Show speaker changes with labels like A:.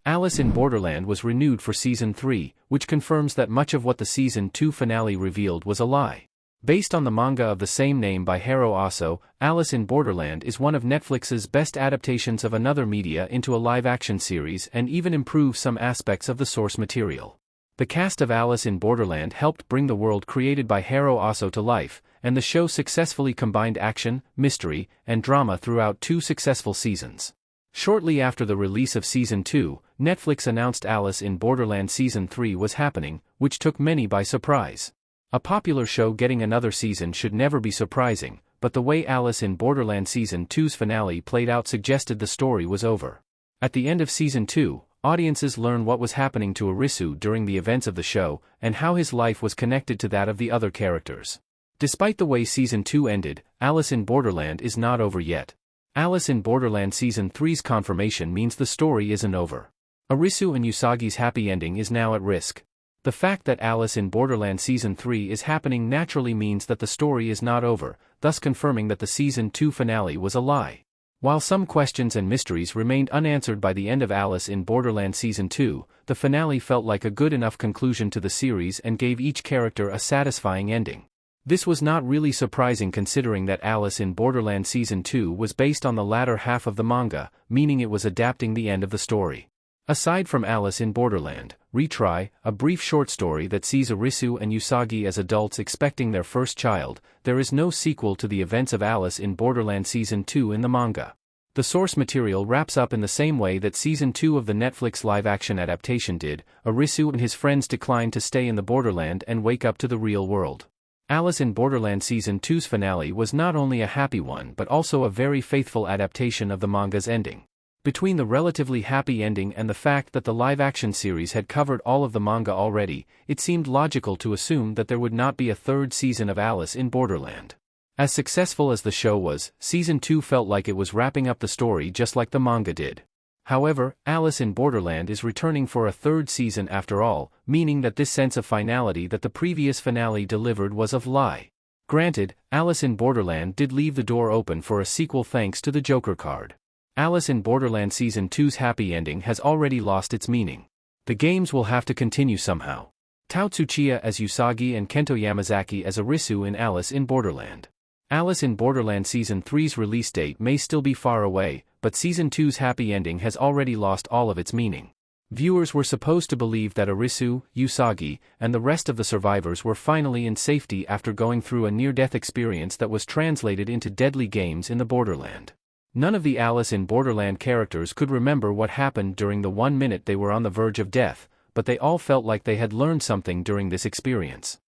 A: Alice in Borderland was renewed for Season 3, which confirms that much of what the Season 2 finale revealed was a lie. Based on the manga of the same name by Hiro Aso, Alice in Borderland is one of Netflix's best adaptations of another media into a live-action series and even improves some aspects of the source material. The cast of Alice in Borderland helped bring the world created by Hiro Aso to life, and the show successfully combined action, mystery, and drama throughout 2 successful seasons. Shortly after the release of Season 2, Netflix announced Alice in Borderland Season 3 was happening, which took many by surprise. A popular show getting another season should never be surprising, but the way Alice in Borderland Season 2's finale played out suggested the story was over. At the end of Season 2, audiences learn what was happening to Arisu during the events of the show, and how his life was connected to that of the other characters. Despite the way Season 2 ended, Alice in Borderland is not over yet. Alice in Borderland Season 3's confirmation means the story isn't over. Arisu and Usagi's happy ending is now at risk. The fact that Alice in Borderland Season 3 is happening naturally means that the story is not over, thus confirming that the Season 2 finale was a lie. While some questions and mysteries remained unanswered by the end of Alice in Borderland Season 2, the finale felt like a good enough conclusion to the series and gave each character a satisfying ending. This was not really surprising considering that Alice in Borderland Season 2 was based on the latter half of the manga, meaning it was adapting the end of the story. Aside from Alice in Borderland, Retry, a brief short story that sees Arisu and Usagi as adults expecting their first child, there is no sequel to the events of Alice in Borderland Season 2 in the manga. The source material wraps up in the same way that Season 2 of the Netflix live-action adaptation did. Arisu and his friends decline to stay in the Borderland and wake up to the real world. Alice in Borderland Season 2's finale was not only a happy one but also a very faithful adaptation of the manga's ending. Between the relatively happy ending and the fact that the live-action series had covered all of the manga already, it seemed logical to assume that there would not be a third season of Alice in Borderland. As successful as the show was, Season 2 felt like it was wrapping up the story just like the manga did. However, Alice in Borderland is returning for a third season after all, meaning that this sense of finality that the previous finale delivered was a lie. Granted, Alice in Borderland did leave the door open for a sequel thanks to the Joker card. Alice in Borderland Season 2's happy ending has already lost its meaning. The games will have to continue somehow. Tao Tsuchiya as Usagi and Kento Yamazaki as Arisu in Alice in Borderland. Alice in Borderland Season 3's release date may still be far away, but Season 2's happy ending has already lost all of its meaning. Viewers were supposed to believe that Arisu, Usagi, and the rest of the survivors were finally in safety after going through a near-death experience that was translated into deadly games in the Borderland. None of the Alice in Borderland characters could remember what happened during the 1 minute they were on the verge of death, but they all felt like they had learned something during this experience.